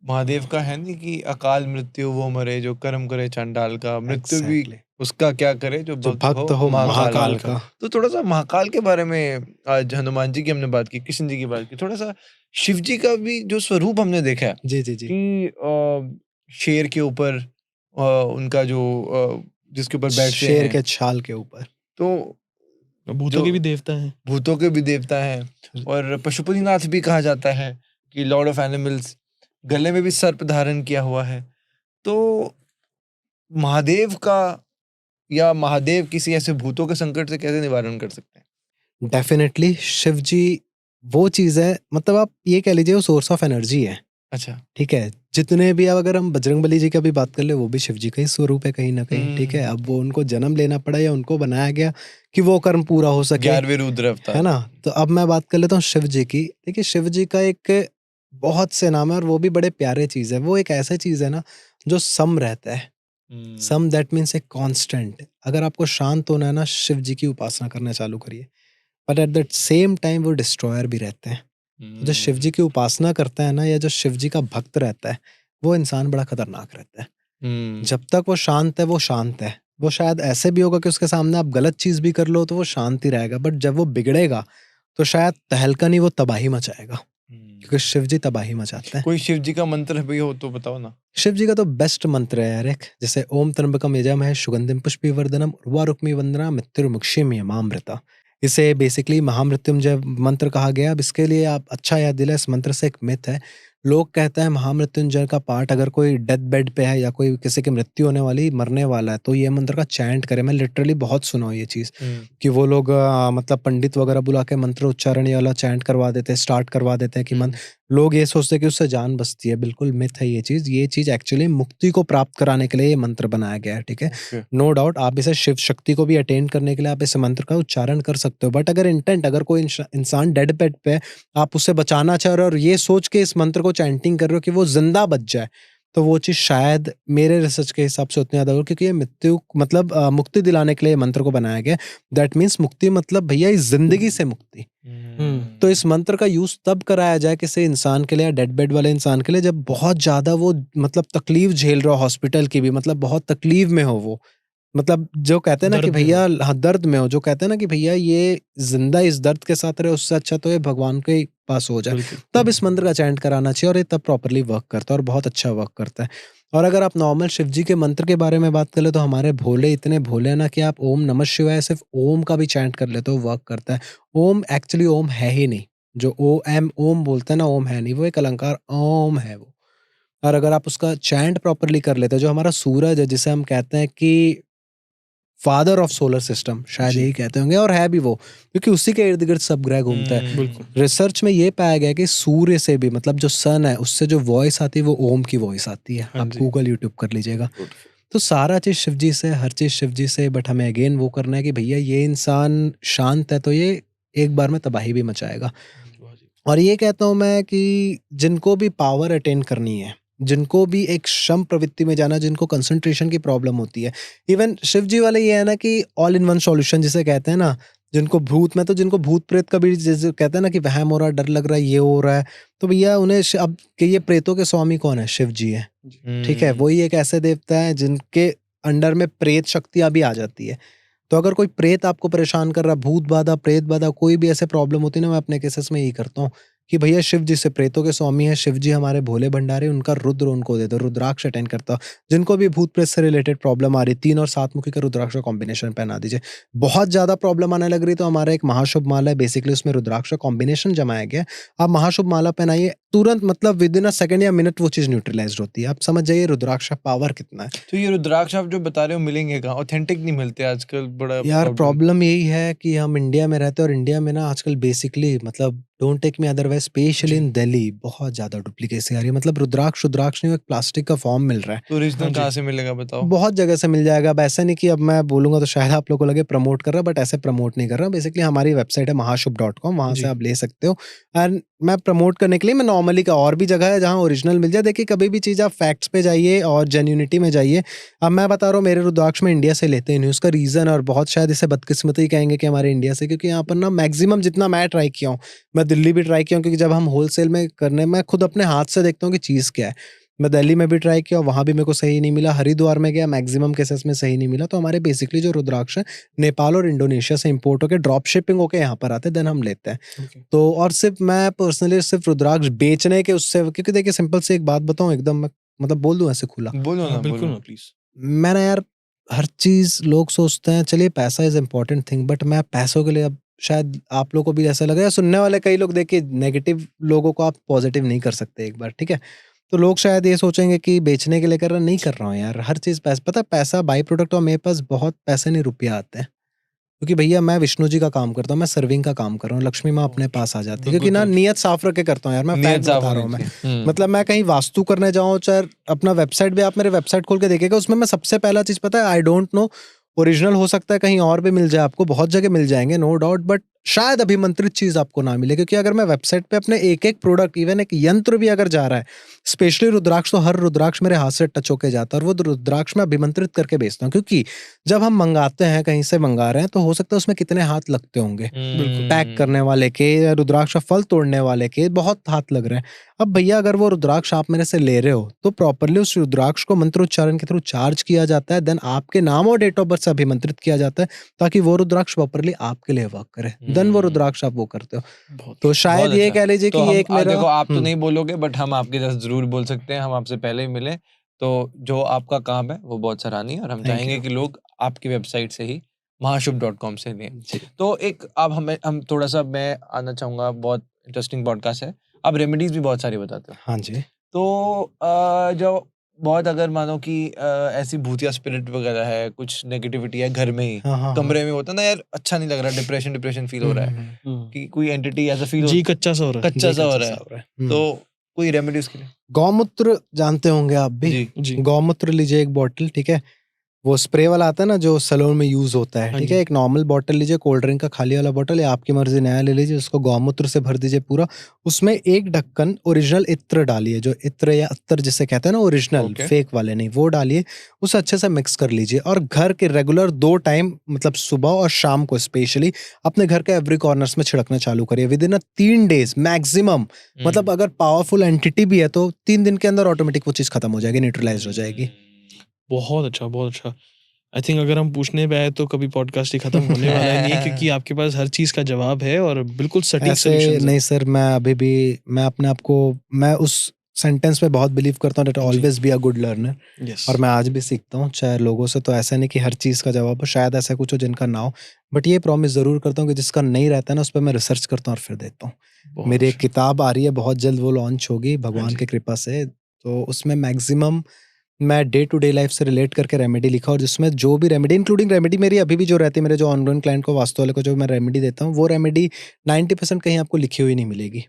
महादेव का है नहीं कि अकाल मृत्यु वो मरे जो कर्म करे चंडाल का, मृत्यु भी एग्जैक्टली उसका क्या करे जो जो भक्त भक्त हो हो महाकाल महाकाल का। का। तो थोड़ा सा महाकाल के बारे में, आज हनुमान जी की हमने बात की, कृष्ण जी की बात की, थोड़ा सा शिव जी का भी जो स्वरूप हमने देखा है जी जी जी कि शेर के ऊपर उनका जो जिसके ऊपर बैठते शेर हैं, के छाल के ऊपर। तो भूतों जो के भी देवता हैं। भूतों के भी देवता हैं, और पशुपतिनाथ भी कहा जाता है कि लॉर्ड ऑफ एनिमल्स, गले में भी सर्प धारण किया हुआ है। तो महादेव का, या महादेव किसी ऐसे भूतों के संकट से कैसे निवारण कर सकते हैं? डेफिनेटली शिव जी वो चीज़ है, मतलब आप ये कह लीजिए वो सोर्स ऑफ एनर्जी है। अच्छा। ठीक है, जितने भी, अब अगर हम बजरंगबली जी का भी बात कर ले, वो भी शिव जी का ही स्वरूप है कहीं ना कहीं। ठीक है, अब वो उनको जन्म लेना पड़ा या उनको बनाया गया कि वो कर्म पूरा हो सके, 11वें रुद्र अवतार है ना। तो अब मैं बात कर लेता हूँ शिव जी की। देखिए शिव जी का एक बहुत से नाम है और वो भी बड़े प्यारे चीज़ है। वो एक ऐसा चीज़ है ना जो सम रहता है। सम दैट मीन्स ए कांस्टेंट। अगर आपको शांत होना है ना, शिव जी की उपासना करना चालू करिए। But at the same time वो डिस्ट्रॉयर भी रहते हैं। तो जो शिव जी की उपासना करता है ना, या जो शिव जी का भक्त रहता है, वो इंसान बड़ा खतरनाक रहता है। जब तक वो शांत है, वो शांत है। वो शायद ऐसे भी होगा कि उसके सामने आप गलत चीज भी कर लो तो वो शांति रहेगा, बट जब वो बिगड़ेगा तो शायद तहलका नहीं, वो तबाही मचाएगा, क्योंकि शिव जी तबाही मचाते हैं। कोई शिव जी का मंत्र भी हो तो बताओ ना। शिव जी का तो बेस्ट मंत्र है यार एक, जैसे ओम त्र्यंबकम यजामहे सुगंधिम पुष्पवर्धनम उर्वारुक्मी वंदना मृत्युर्मुक्षीयम् यमामृता। इसे बेसिकली महामृत्युंजय मंत्र कहा गया। अब इसके लिए आप अच्छा याद दिला, इस मंत्र से एक मिथ है। लोग कहते हैं महामृत्युंजय का पाठ अगर कोई डेथ बेड पे है या कोई किसी की मृत्यु होने वाली, मरने वाला है, तो ये मंत्र का चैंट करे। मैं लिटरली बहुत सुना हूं ये चीज़ कि वो लोग मतलब पंडित वगैरह बुला के मंत्र उच्चारण ये वाला चैंट करवा देते हैं, स्टार्ट करवा देते हैं कि मंत्र। लोग ये सोचते हैं कि उससे जान बचती है, बिल्कुल मिथ है ये चीज़ एक्चुअली मुक्ति को प्राप्त कराने के लिए ये मंत्र बनाया गया है। ठीक है, नो डाउट आप इसे शिव शक्ति को भी अटेन करने के लिए आप इस मंत्र का उच्चारण कर सकते हो। बट अगर इंटेंट, अगर कोई इंसान डेड बेड पे है, आप उसे बचाना चाह रहे हो और ये सोच के इस मंत्र को चैंटिंग कर रहे हो कि वो जिंदा बच जाए, तो वो चीज़ शायद मेरे रिसर्च के हिसाब से उतनी ज़्यादा हो, क्योंकि ये मृत्यु मतलब मुक्ति दिलाने के लिए मंत्र को बनाया गया। दैट मीन्स मुक्ति मतलब भैया इस जिंदगी से मुक्ति। तो इस मंत्र का यूज तब कराया जाए किसी इंसान के लिए, या डेड बेड वाले इंसान के लिए, जब बहुत ज्यादा वो मतलब तकलीफ झेल रहा हो, हॉस्पिटल की भी, मतलब बहुत तकलीफ में हो वो, मतलब जो कहते हैं ना कि दर्द में भैया हाँ दर्द में हो, जो कहते हैं ना कि भैया ये जिंदा इस दर्द के साथ रहे, उससे अच्छा तो ये भगवान के ही पास हो जाए, तब इस मंत्र का चैंट कराना चाहिए और ये तब प्रॉपरली वर्क करता है और बहुत अच्छा वर्क करता है। और अगर आप नॉर्मल शिव जी के मंत्र के बारे में बात कर ले, तो हमारे भोले इतने भोले हैं ना कि आप ओम नमः शिवाय सिर्फ ओम का भी चैंट कर ले तो वर्क करता है। ओम एक्चुअली ओम है ही नहीं, जो ओ एम ओम बोलते हैं ना, ओम है नहीं, वो एक अलंकार ओम है वो। और अगर आप उसका चैंट प्रॉपरली कर लेते हो, जो हमारा सूरज है जिसे हम कहते हैं कि फादर ऑफ सोलर सिस्टम, शायद यही कहते होंगे, और है भी वो, क्योंकि उसी के इर्द गिर्द सब ग्रह घूमता है। बिल्कुल। रिसर्च में ये पाया गया कि सूर्य से भी, मतलब जो सन है, उससे जो वॉइस आती है वो ओम की वॉइस आती है। आप गूगल यूट्यूब कर लीजिएगा। तो सारा चीज शिव जी से, हर चीज शिव जी से, बट हमें अगेन वो करना है कि भैया ये इंसान शांत है तो ये एक बार में तबाही भी मचाएगा। और ये कहता हूँ मैं कि जिनको भी पावर अटेन करनी है, जिनको भी एक शम प्रवृत्ति में जाना, जिनको कंसंट्रेशन की प्रॉब्लम होती है, इवन शिव जी वाले ये है ना कि ऑल इन वन सॉल्यूशन जिसे कहते हैं ना, जिनको भूत में, तो जिनको भूत प्रेत का भी जैसे कहते हैं ना कि वहम हो रहा है, डर लग रहा है, ये हो रहा है, तो भैया उन्हें अब कि ये प्रेतों के स्वामी कौन है? शिव जी है। ठीक है, वही एक ऐसे देवता है जिनके अंडर में प्रेत शक्तियां भी आ जाती है। तो अगर कोई प्रेत आपको परेशान कर रहा है, भूत बाधा, प्रेत बाधा, कोई भी ऐसे प्रॉब्लम होती है ना, मैं अपने केसेस में यही करता हूँ कि भैया शिव जी से, प्रेतों के स्वामी है शिव जी, हमारे भोले भंडारे, उनका रुद्र उनको दे दो, रुद्राक्ष अटेंड करता हो। जिनको भी भूत प्रेत से रिलेटेड प्रॉब्लम आ रही, 3 और 7 मुखी का रुद्राक्ष कॉम्बिनेशन पहना दीजिए। बहुत ज्यादा प्रॉब्लम आने लग रही तो हमारा एक महाशुभ माला है, बेसिकली उसमें रुद्राक्ष कॉम्बिनेशन जमाया गया। आप महाशुभ माला पहनाइए, तुरंत मतलब विद इन अ सेकंड या मिनट वो चीज न्यूट्रलाइज होती है। आप समझ जाइए रुद्राक्ष का पावर कितना है। तो ये रुद्राक्ष आप जो बता रहे हो मिलेंगे कहाँ? ऑथेंटिक नहीं मिलते आजकल, बड़ा यार प्रॉब्लम यही है कि हम इंडिया में रहते हैं, और इंडिया में ना आजकल बेसिकली, मतलब don't take me otherwise, specially in Delhi बहुत ज्यादा डुप्लीकेसी आ रही है। मतलब रुद्राक्ष नहीं, वो एक प्लास्टिक का फॉर्म मिल रहा है। तो ओरिजिनल कहाँ से मिलेगा बताओ? बहुत जगह से मिल जाएगा। अब ऐसा नहीं कि अब मैं बोलूंगा तो शायद आप लोगों को लगे प्रमोट कर रहा, बट ऐसे प्रमोट नहीं कर रहा। बेसिकली हमारी वेबसाइट है mahashubh.com, वहां से आप ले सकते हो। एंड मैं प्रमोट करने के लिए मैं नॉर्मली का, और भी जगह है जहाँ ओरिजिनल मिल जाए। देखिए कभी भी चीज़ आप फैक्ट्स पे जाइए और जेन्यूनिटी में जाइए। अब मैं बता रहा हूँ, मेरे रुद्राक्ष में इंडिया से लेते हैं उसका रीज़न, और बहुत शायद इसे बदकिस्मती कहेंगे कि हमारे इंडिया से, क्योंकि यहाँ पर ना मैक्सिमम जितना मैं ट्राई किया हूँ, मैं दिल्ली भी ट्राई किया हूँ, क्योंकि जब हम होलसेल में करने, मैं खुद अपने हाथ से देखता हूँ कि चीज़ क्या है। मैं दिल्ली में भी ट्राई किया, वहाँ भी मेरे को सही नहीं मिला। हरिद्वार में गया, मैक्सिमम केसेस में सही नहीं मिला। तो हमारे बेसिकली जो रुद्राक्ष है नेपाल और इंडोनेशिया से इंपोर्ट होकर ड्रॉप शिपिंग होकर यहाँ पर आते हैं, देन हम लेते हैं। Okay. तो और सिर्फ मैं पर्सनली सिर्फ रुद्राक्ष बेचने के उससे, क्योंकि देखिए सिंपल से एक बात बताऊँ एकदम, मैं मतलब बोल दूं ऐसे खुला, बोलो ना, बिल्कुल बोलो। ना प्लीज। मैं ना यार, हर चीज़ लोग सोचते हैं चलिए पैसा इज इम्पोर्टेंट थिंग, बट मैं पैसों के लिए, अब शायद आप लोगों को भी ऐसा लग रहा है, सुनने वाले कई लोग, देखिए नेगेटिव लोगों को आप पॉजिटिव नहीं कर सकते एक बार, ठीक है। तो लोग शायद ये सोचेंगे कि बेचने के लिए कर रहा, नहीं कर रहा हूँ यार, हर चीज़ पैसा, पता है पैसा बाई प्रोडक्ट, और मेरे पास बहुत पैसे नहीं रुपया आते हैं, क्योंकि भैया मैं विष्णु जी का काम करता हूँ, मैं सर्विंग का काम कर रहा हूँ, लक्ष्मी माँ अपने पास आ जाती है, क्योंकि ना नियत साफ रख के करता हूँ यार, मैं नियत फैक्ट साफ बता रहा हूँ होनी मैं। चाहिए। मतलब मैं कहीं वास्तु करने जाऊँ, चाहे अपना वेबसाइट भी, आप मेरे वेबसाइट खोल के देखिएगा, उसमें मैं सबसे पहला चीज़ पता है, आई डोंट नो, ओरिजिनल हो सकता है कहीं और भी मिल जाए आपको, बहुत जगह मिल जाएंगे नो डाउट, बट शायद अभिमंत्रित चीज़ आपको ना मिले, क्योंकि अगर मैं वेबसाइट पे अपने एक एक प्रोडक्ट, इवन एक यंत्र भी अगर जा रहा है, स्पेशली रुद्राक्ष, तो हर रुद्राक्ष मेरे हाथ से टच होके जाता है, और वो रुद्राक्ष मैं अभिमंत्रित करके बेचता हूँ, क्योंकि जब हम मंगाते हैं, कहीं से मंगा रहे हैं, तो हो सकता है उसमें कितने हाथ लगते होंगे, पैक करने वाले के या रुद्राक्ष का फल तोड़ने वाले के बहुत हाथ लग रहे हैं। अब भैया अगर वो रुद्राक्ष आप मेरे से ले रहे हो, तो प्रॉपरली उस रुद्राक्ष को मंत्रोच्चारण के थ्रू चार्ज किया जाता है, देन आपके नाम और डेट ऑफ बर्थ से अभिमंत्रित किया जाता है, ताकि वो रुद्राक्ष प्रॉपरली आपके लिए वर्क करे, देन वो रुद्राक्ष आप वो करते हो। बहुत तो शायद बहुत ये अच्छा। कह लीजिए तो कि हम एक मेरा, देखो, आप तो नहीं बोलोगे, बट हम आपके जैसे जरूर बोल सकते हैं, हम आपसे पहले ही मिले, तो जो आपका काम है वो बहुत सराहनीय है, और हम Thank चाहेंगे you. कि लोग आपकी वेबसाइट से ही mahashubh.com से लें। जी। तो एक अब हम थोड़ा सा, मैं आना चाहूंगा, बहुत इंटरेस्टिंग पॉडकास्ट है, आप रेमेडीज भी बहुत सारी बताते हो। हाँ जी। तो जो बहुत, अगर मानो कि ऐसी भूतिया स्पिरिट वगैरह है, कुछ नेगेटिविटी है घर में ही, हाँ, कमरे में होता है ना यार, अच्छा नहीं लग रहा, डिप्रेशन फील हो रहा है, कि कोई एंटिटी ऐसा फील जी कच्चा सा हो रहा है। कच्चा सा हो रहा है, तो कोई रेमेडी उसके लिए? गौमूत्र जानते होंगे आप भी? जी। गौमूत्र लीजिए एक बॉटल, ठीक है, वो स्प्रे वाला आता है ना जो सैलून में यूज होता है, हाँ ठीक जी। है, एक नॉर्मल बॉटल लीजिए, कोल्ड ड्रिंक का खाली वाला बॉटल, या आपकी मर्जी नया ले लीजिए, उसको गौमूत्र से भर दीजिए पूरा, उसमें एक ढक्कन ओरिजिनल इत्र डालिए, जो इत्र या अत्तर जिसे कहते हैं ना, ओरिजिनल, Okay. फेक वाले नहीं, वो डालिए, उसे अच्छे से मिक्स कर लीजिए, और घर के रेगुलर 2 टाइम, मतलब सुबह और शाम को स्पेशली, अपने घर के एवरी कॉर्नर्स में छिड़कना चालू करिए, विद इन 3 डेज मैक्सिमम। मतलब अगर पावरफुल एंटिटी भी है तो 3 दिन के अंदर ऑटोमेटिक वो चीज खत्म हो जाएगी, न्यूट्रलाइज हो जाएगी। बहुत अच्छा, बहुत अच्छा। आई थिंक अगर हम पूछने पे आए तो कभी पॉडकास्ट ही खत्म होने वाला है नहीं, क्योंकि आपके पास हर चीज का जवाब है और बिल्कुल सटीक ऐसे सॉल्यूशंस नहीं सर, मैं अभी भी, मैं अपने आप को, मैं उस सेंटेंस पे बहुत बिलीव करता हूँ, that always be a good learner, yes. और मैं आज भी सीखता हूँ, चाहे लोगों से, तो ऐसा नहीं कि हर चीज़ का जवाब हो, शायद ऐसा कुछ हो जिनका ना हो, बट ये प्रॉमिस ज़रूर करता हूँ कि जिसका नहीं रहता है ना, उस पर मैं रिसर्च करता हूँ और फिर देता हूँ। मेरी एक किताब आ रही है, बहुत जल्द वो लॉन्च होगी भगवान की कृपा से, तो उसमें मैक्सिमम मैं डे टू डे लाइफ से रिलेट करके रेमेडी लिखा, और जिसमें जो भी रेमेडी, इंक्लूडिंग रेमेडी मेरी अभी भी जो रहती है, मेरे जो ऑनगोइंग क्लाइंट को, वास्तु वाले को जो मैं रेमेडी देता हूँ, वो रेमेडी 90% कहीं आपको लिखी हुई नहीं मिलेगी।